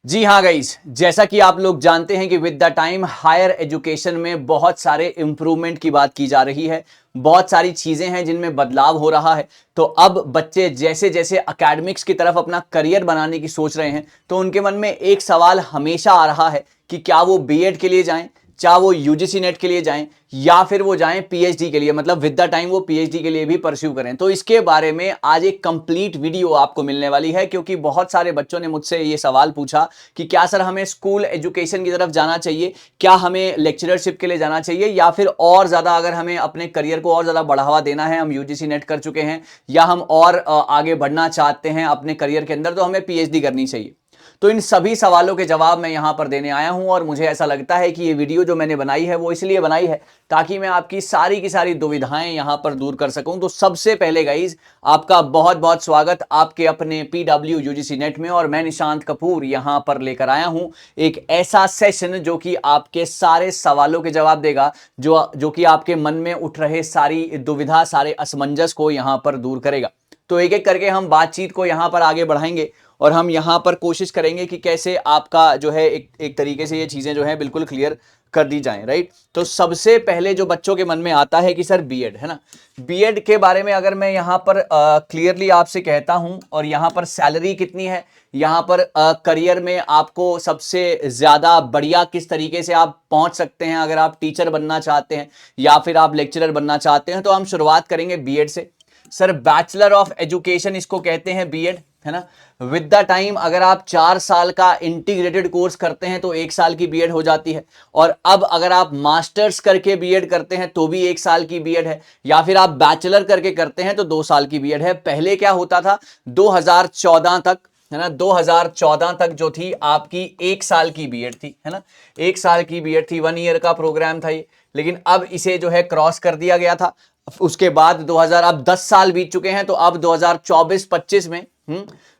जी हाँ गाइस, जैसा कि आप लोग जानते हैं कि with the time higher education में बहुत सारे इंप्रूवमेंट की बात की जा रही है। बहुत सारी चीजें हैं जिनमें बदलाव हो रहा है। तो अब बच्चे जैसे जैसे एकेडमिक्स की तरफ अपना करियर बनाने की सोच रहे हैं, तो उनके मन में एक सवाल हमेशा आ रहा है कि क्या वो बीएड के लिए जाएं, चाहे वो यूजीसी नेट के लिए जाएं या फिर वो जाएं पीएचडी के लिए, मतलब विद द टाइम वो पीएचडी के लिए भी परस्यू करें। तो इसके बारे में आज एक कंप्लीट वीडियो आपको मिलने वाली है, क्योंकि बहुत सारे बच्चों ने मुझसे ये सवाल पूछा कि क्या सर हमें स्कूल एजुकेशन की तरफ जाना चाहिए, क्या हमें लेक्चरशिप के लिए जाना चाहिए, या फिर और ज्यादा अगर हमें अपने करियर को और ज्यादा बढ़ावा देना है, हम यूजीसी नेट कर चुके हैं या हम और आगे बढ़ना चाहते हैं अपने करियर के अंदर, तो हमें पीएचडी करनी चाहिए। तो इन सभी सवालों के जवाब मैं यहां पर देने आया हूं, और मुझे ऐसा लगता है कि ये वीडियो जो मैंने बनाई है वो इसलिए बनाई है ताकि मैं आपकी सारी की सारी दुविधाएं यहां पर दूर कर सकूं। तो सबसे पहले गाइज, आपका बहुत बहुत स्वागत आपके अपने पीडब्ल्यू यूजीसी नेट में, और मैं निशांत कपूर यहां पर लेकर आया हूं एक ऐसा सेशन जो कि आपके सारे सवालों के जवाब देगा, जो कि आपके मन में उठ रहे सारी दुविधा, सारे असमंजस को यहां पर दूर करेगा। तो एक एक करके हम बातचीत को यहां पर आगे बढ़ाएंगे, और हम यहां पर कोशिश करेंगे कि कैसे आपका जो है एक तरीके से ये चीजें जो है बिल्कुल क्लियर कर दी जाएं, राइट। तो सबसे पहले जो बच्चों के मन में आता है कि सर बीएड है ना, बीएड के बारे में अगर मैं यहां पर क्लियरली आपसे कहता हूं, और यहां पर सैलरी कितनी है, यहां पर करियर में आपको सबसे ज्यादा बढ़िया किस तरीके से आप पहुंच सकते हैं अगर आप टीचर बनना चाहते हैं या फिर आप लेक्चरर बनना चाहते हैं, तो हम शुरुआत करेंगे बीएड से। सर बैचलर ऑफ एजुकेशन इसको कहते हैं बीएड, है ना। विद द टाइम अगर आप 4 साल का इंटीग्रेटेड कोर्स करते हैं तो 1 साल की बीएड हो जाती है, और अब अगर आप मास्टर्स करके बीएड करते हैं तो भी 1 साल की बीएड है, या फिर आप बैचलर करके करते हैं तो 2 साल की बीएड है। पहले क्या होता था, 2014 तक, है ना, 2014 तक जो थी आपकी 1 साल की बीएड थी, है ना, 1 साल की बीएड थी, 1 ईयर का प्रोग्राम था ये। लेकिन अब इसे जो है क्रॉस कर दिया गया था। उसके बाद 2000, अब 10 साल बीत चुके हैं, तो अब 2024-25 में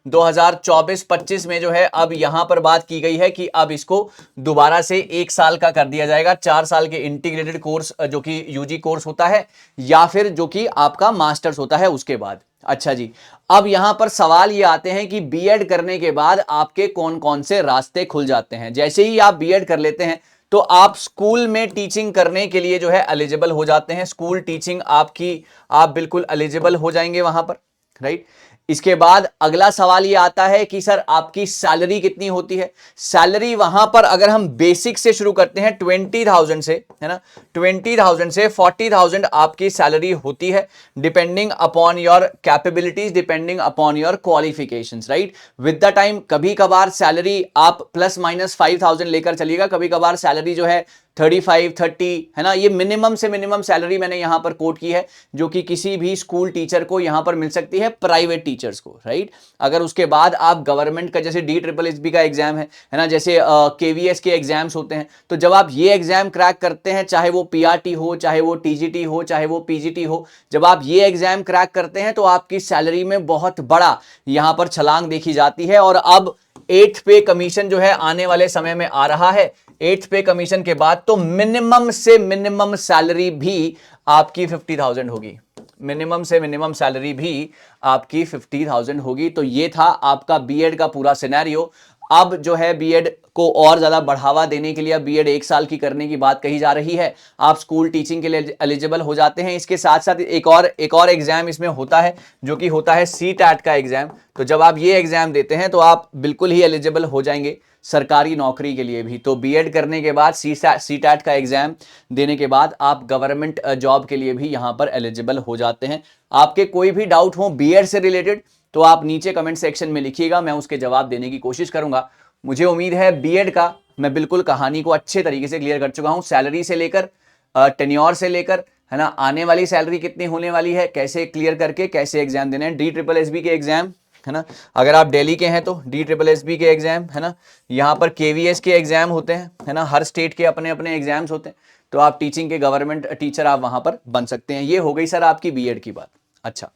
2024-25 में जो है अब यहां पर बात की गई है कि अब इसको दोबारा से 1 साल का कर दिया जाएगा। 4 साल के इंटीग्रेटेड कोर्स जो कि यूजी कोर्स होता है, या फिर जो कि आपका मास्टर्स होता है उसके बाद। अच्छा जी, अब यहां पर सवाल ये आते हैं कि बीएड करने के बाद आपके कौन कौन से रास्ते खुल जाते हैं। जैसे ही आप बीएड कर लेते हैं तो आप स्कूल में टीचिंग करने के लिए जो है एलिजिबल हो जाते हैं। स्कूल टीचिंग आपकी, आप बिल्कुल एलिजिबल हो जाएंगे वहां पर, राइट। इसके बाद अगला सवाल ये आता है कि सर आपकी सैलरी कितनी होती है। सैलरी वहां पर अगर हम बेसिक से शुरू करते हैं 20,000 से, है ना, 20,000 से 40,000 आपकी सैलरी होती है, depending upon your capabilities, depending upon your qualifications, right. With the time कभी कभार सैलरी आप +-5,000 लेकर चलिएगा, कभी कभार सैलरी जो है 35-30, है ना, ये मिनिमम से मिनिमम सैलरी मैंने यहां पर कोट की है, जो कि किसी भी स्कूल टीचर को यहां पर मिल सकती है, प्राइवेट टीचर्स को, राइट। अगर उसके बाद आप गवर्नमेंट का जैसे DSSB का एग्जाम है ना, जैसे केवीएस के एग्जाम्स होते हैं, तो जब आप ये एग्जाम क्रैक करते हैं, चाहे वो पीआरटी हो, चाहे वो टीजीटी हो, चाहे वो पीजीटी हो, जब आप ये एग्जाम क्रैक करते हैं तो आपकी सैलरी में बहुत बड़ा यहां पर छलांग देखी जाती है। और अब 8th पे कमीशन जो है आने वाले समय में आ रहा है। 8th पे कमीशन के बाद तो मिनिमम से मिनिमम सैलरी भी आपकी 50,000 होगी, मिनिमम से मिनिमम सैलरी भी आपकी 50,000 होगी। तो ये था आपका बीएड का पूरा सिनेरियो। अब जो है बीएड को और ज्यादा बढ़ावा देने के लिए बीएड 1 साल की करने की बात कही जा रही है। आप स्कूल टीचिंग के लिए एलिजिबल हो जाते हैं। इसके साथ साथ एक और एग्जाम इसमें होता है, जो कि होता है सीटैट का एग्जाम। तो जब आप ये एग्जाम देते हैं तो आप बिल्कुल ही एलिजिबल हो जाएंगे सरकारी नौकरी के लिए भी। तो बीएड करने के बाद सीटैट का एग्जाम देने के बाद आप गवर्नमेंट जॉब के लिए भी यहां पर एलिजिबल हो जाते हैं। आपके कोई भी डाउट हो बीएड से रिलेटेड तो आप नीचे कमेंट सेक्शन में लिखिएगा, मैं उसके जवाब देने की कोशिश करूंगा। मुझे उम्मीद है बीएड का मैं बिल्कुल कहानी को अच्छे तरीके से क्लियर कर चुका हूं, सैलरी से लेकर टेन्योर से लेकर, है ना, आने वाली सैलरी कितनी होने वाली है, कैसे क्लियर करके कैसे एग्जाम देने हैं। DSSB के एग्जाम, है ना, अगर आप दिल्ली के हैं तो DSSB के एग्जाम, है ना, यहाँ पर केवीएस के एग्जाम होते हैं, है ना, हर स्टेट के अपने अपने एग्जाम्स होते हैं। तो आप टीचिंग के गवर्नमेंट टीचर आप वहां पर बन सकते हैं। ये हो गई सर आपकी बीएड की बात। अच्छा,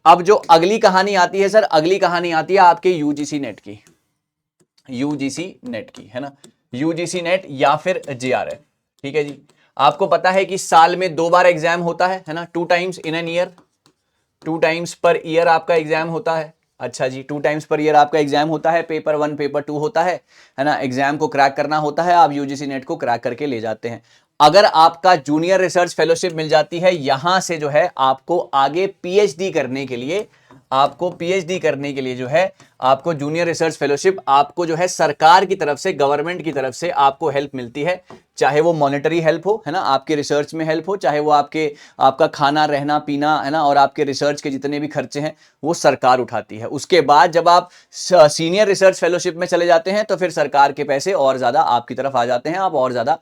अब जो अगली कहानी आती है सर, अगली कहानी आती है आपके यूजीसी नेट की, यूजीसी नेट की, है ना, यूजीसी नेट या फिर जेआरएफ। ठीक है जी, आपको पता है कि साल में 2 बार एग्जाम होता है ना, 2 times in an year, 2 times per year आपका एग्जाम होता है। अच्छा जी, 2 टाइम्स पर ईयर आपका एग्जाम होता है, पेपर 1 पेपर 2 होता है ना। एग्जाम को क्रैक करना होता है, आप यूजीसी नेट को क्रैक करके ले जाते हैं। अगर आपका जूनियर रिसर्च फेलोशिप मिल जाती है, यहां से जो है आपको आगे पीएचडी करने के लिए, आपको पीएचडी करने के लिए जो है आपको जूनियर रिसर्च फेलोशिप आपको जो है सरकार की तरफ से, गवर्नमेंट की तरफ से आपको हेल्प मिलती है। चाहे वो मॉनेटरी हेल्प हो, है ना, आपके रिसर्च में हेल्प हो, चाहे वो आपका खाना रहना पीना, है ना, और आपके रिसर्च के जितने भी खर्चे हैं वो सरकार उठाती है। उसके बाद जब आप सीनियर रिसर्च फेलोशिप में चले जाते हैं तो फिर सरकार के पैसे और ज्यादा आपकी तरफ आ जाते हैं, आप और ज्यादा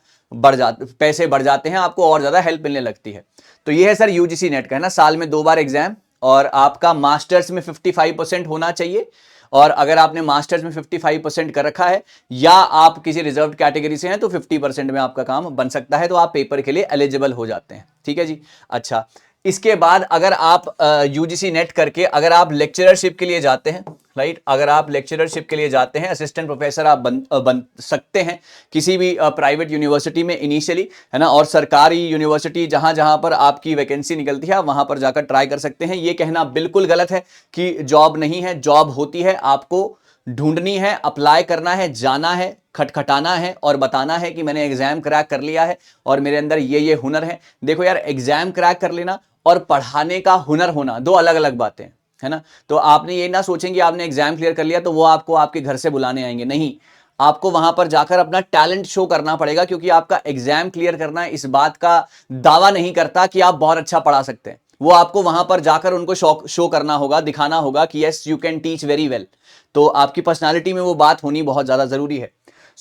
पैसे बढ़ जाते हैं, आपको और ज्यादा हेल्प मिलने लगती है। तो ये है सर यूजीसी नेट का, है ना, साल में 2 बार एग्जाम, और आपका मास्टर्स में 55% होना चाहिए। और अगर आपने मास्टर्स में 55% कर रखा है या आप किसी रिजर्व कैटेगरी से हैं तो 50% में आपका काम बन सकता है, तो आप पेपर के लिए एलिजिबल हो जाते हैं। ठीक है जी। अच्छा, इसके बाद अगर आप यूजीसी नेट करके अगर आप लेक्चररशिप के लिए जाते हैं, राइट, अगर आप लेक्चररशिप के लिए जाते हैं, असिस्टेंट प्रोफेसर आप बन सकते हैं किसी भी प्राइवेट यूनिवर्सिटी में इनिशियली, है ना, और सरकारी यूनिवर्सिटी जहां जहां पर आपकी वैकेंसी निकलती है वहां पर जाकर ट्राई कर सकते हैं। ये कहना बिल्कुल गलत है कि जॉब नहीं है, जॉब होती है, आपको ढूंढनी है, अप्लाई करना है, जाना है, खटखटाना है और बताना है कि मैंने एग्जाम क्रैक कर लिया है और मेरे अंदर ये हुनर है। देखो यार, एग्जाम क्रैक कर लेना और पढ़ाने का हुनर होना 2 अलग अलग बातें, है ना। तो आपने ये ना सोचेंगे आपने एग्जाम क्लियर कर लिया तो वो आपको आपके घर से बुलाने आएंगे, नहीं, आपको वहां पर जाकर अपना टैलेंट शो करना पड़ेगा, क्योंकि आपका एग्जाम क्लियर करना इस बात का दावा नहीं करता कि आप बहुत अच्छा पढ़ा सकते हैं। वो आपको वहां पर जाकर उनको शो करना होगा, दिखाना होगा कि yes you can teach very well. तो आपकी पर्सनालिटी में वो बात होनी बहुत ज्यादा जरूरी है।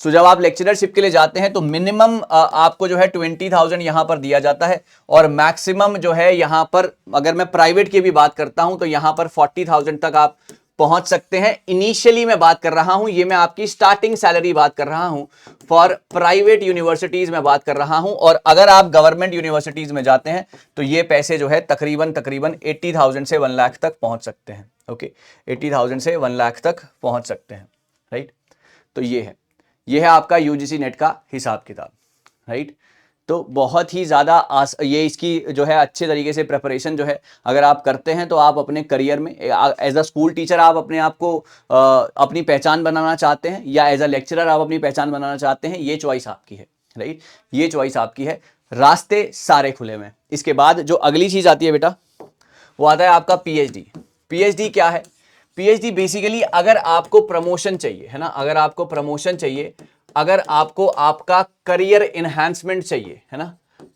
सो जब आप लेक्चररशिप के लिए जाते हैं तो मिनिमम आपको जो है 20,000 यहां पर दिया जाता है, और मैक्सिमम जो है यहां पर, अगर मैं प्राइवेट की भी बात करता हूं तो यहां पर 40,000 तक आप पहुंच सकते हैं। इनिशियली मैं बात कर रहा हूं, ये मैं आपकी स्टार्टिंग सैलरी बात कर रहा हूं, फॉर प्राइवेट यूनिवर्सिटीज में बात कर रहा हूं। और अगर आप गवर्नमेंट यूनिवर्सिटीज में जाते हैं तो ये पैसे जो है तकरीबन 80,000 से 1 लाख तक पहुंच सकते हैं। ओके, 80,000 से 1 लाख तक पहुंच सकते हैं, राइट। तो ये है आपका यूजीसी नेट का हिसाब किताब, राइट। तो बहुत ही ज़्यादा ये इसकी जो है अच्छे तरीके से प्रिपरेशन जो है अगर आप करते हैं तो आप अपने करियर में एज अ स्कूल टीचर आप अपने आप को अपनी पहचान बनाना चाहते हैं, या एज अ लेक्चरर आप अपनी पहचान बनाना चाहते हैं, ये चॉइस आपकी है, राइट, ये चॉइस आपकी है। रास्ते सारे खुले में। इसके बाद जो अगली चीज़ आती है बेटा वो आता है आपका पीएचडी। पीएचडी क्या है? पीएचडी बेसिकली अगर आपको प्रमोशन चाहिए, है ना, अगर आपको प्रमोशन चाहिए, अगर आपको आपका करियर इनहैंसमेंट चाहिए, है ना,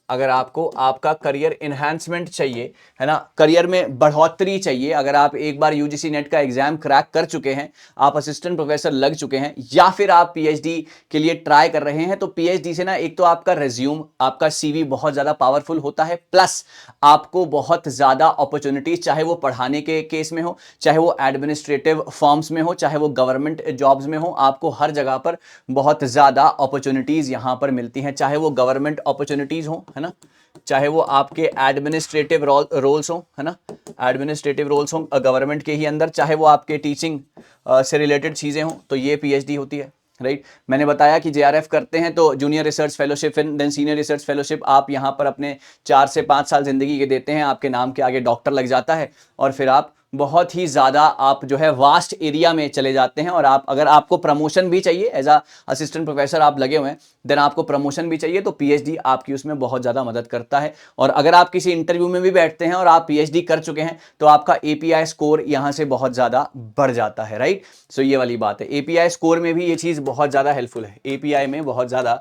अगर आपको आपका करियर इनहैंसमेंट चाहिए, है ना, करियर में बढ़ोतरी चाहिए, अगर आप एक बार यूजीसी नेट का एग्जाम क्रैक कर चुके हैं, आप असिस्टेंट प्रोफेसर लग चुके हैं, या फिर आप पीएचडी के लिए ट्राई कर रहे हैं, तो पीएचडी से ना एक तो आपका रिज्यूम, आपका सीवी बहुत ज्यादा पावरफुल होता है, प्लस आपको बहुत ज्यादा अपॉर्चुनिटीज, चाहे वो पढ़ाने के केस में हो, चाहे वो एडमिनिस्ट्रेटिव फॉर्म्स में हो, चाहे वो गवर्नमेंट जॉब्स में हो, आपको हर जगह पर बहुत ज्यादा अपॉर्चुनिटीज यहां पर मिलती हैं, चाहे वो गवर्नमेंट अपॉर्चुनिटीज हो, है ना, चाहे वो आपके एडमिनिस्ट्रेटिव रोल्स हो, है ना, एडमिनिस्ट्रेटिव रोल्स हो गवर्नमेंट के ही अंदर, चाहे वो आपके टीचिंग से रिलेटेड चीजें हो, तो ये पीएचडी होती है, राइट। मैंने बताया कि जेआरएफ करते हैं तो junior research fellowship and then senior research fellowship, आप यहाँ पर अपने 4 से 5 साल जिंदगी के देते हैं, आपके नाम के आगे डॉक्टर लग जाता है, और फिर आप बहुत ही ज़्यादा आप जो है वास्ट एरिया में चले जाते हैं। और आप अगर आपको प्रमोशन भी चाहिए, एज अ असिस्टेंट प्रोफेसर आप लगे हुए हैं, देन आपको प्रमोशन भी चाहिए, तो पीएचडी आपकी उसमें बहुत ज़्यादा मदद करता है। और अगर आप किसी इंटरव्यू में भी बैठते हैं और आप पीएचडी कर चुके हैं तो आपका एपीआई स्कोर यहाँ से बहुत ज़्यादा बढ़ जाता है, राइट। सो ये वाली बात है, एपीआई स्कोर में भी ये चीज़ बहुत ज़्यादा हेल्पफुल है, एपीआई में बहुत ज़्यादा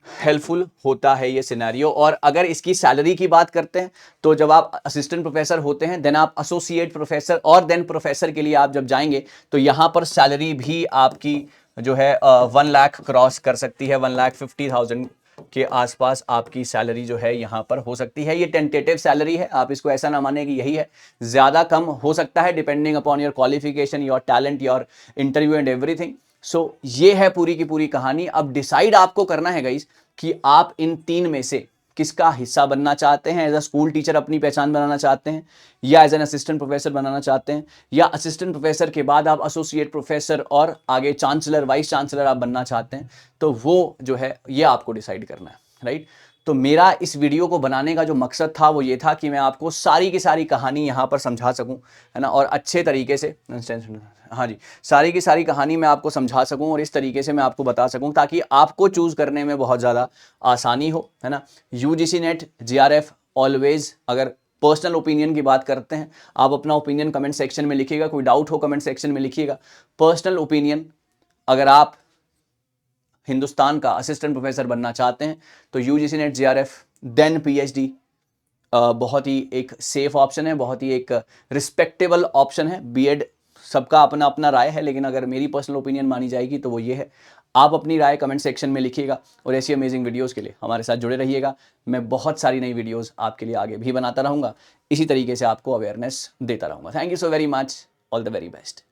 हेल्पफुल होता है ये सिनेरियो। और अगर इसकी सैलरी की बात करते हैं तो जब आप असिस्टेंट प्रोफेसर होते हैं, देन आप एसोसिएट प्रोफेसर और देन प्रोफेसर के लिए आप जब जाएंगे तो यहां पर सैलरी भी आपकी जो है 1 लाख क्रॉस कर सकती है, 1,50,000 के आसपास आपकी सैलरी जो है यहां पर हो सकती है। ये टेंटेटिव सैलरी है, आप इसको ऐसा ना माने कि यही है, ज्यादा कम हो सकता है depending upon your qualification, your talent, your interview and everything. So ये है पूरी की पूरी कहानी। अब डिसाइड आपको करना है गाइस कि आप इन 3 में से किसका हिस्सा बनना चाहते हैं। एज अ स्कूल टीचर अपनी पहचान बनाना चाहते हैं, या एज एन असिस्टेंट प्रोफेसर बनाना चाहते हैं, या असिस्टेंट प्रोफेसर के बाद आप एसोसिएट प्रोफेसर और आगे चांसलर, वाइस चांसलर आप बनना चाहते हैं। तो वो जो है ये आपको डिसाइड करना है, राइट। तो मेरा इस वीडियो को बनाने का जो मकसद था वो ये था कि मैं आपको सारी की सारी कहानी यहाँ पर समझा सकूँ, है ना, और अच्छे तरीके से, हाँ जी, सारी की सारी कहानी मैं आपको समझा सकूँ और इस तरीके से मैं आपको बता सकूँ ताकि आपको चूज़ करने में बहुत ज़्यादा आसानी हो, है ना। यूजीसी नेट, जेआरएफ ऑलवेज, अगर पर्सनल ओपिनियन की बात करते हैं, आप अपना ओपिनियन कमेंट सेक्शन में लिखिएगा, कोई डाउट हो कमेंट सेक्शन में लिखिएगा। पर्सनल ओपिनियन, अगर आप हिंदुस्तान का असिस्टेंट प्रोफेसर बनना चाहते हैं तो UGC NET, JRF, then PhD बहुत ही एक सेफ ऑप्शन है, बहुत ही एक रिस्पेक्टेबल ऑप्शन है। बीएड सबका अपना अपना राय है, लेकिन अगर मेरी पर्सनल ओपिनियन मानी जाएगी तो वो ये है। आप अपनी राय कमेंट सेक्शन में लिखिएगा और ऐसी अमेजिंग वीडियोस के लिए हमारे साथ जुड़े रहिएगा। मैं बहुत सारी नई वीडियोस आपके लिए आगे भी बनाता रहूँगा, इसी तरीके से आपको अवेयरनेस देता रहूँगा। Thank you so very much, all the very best.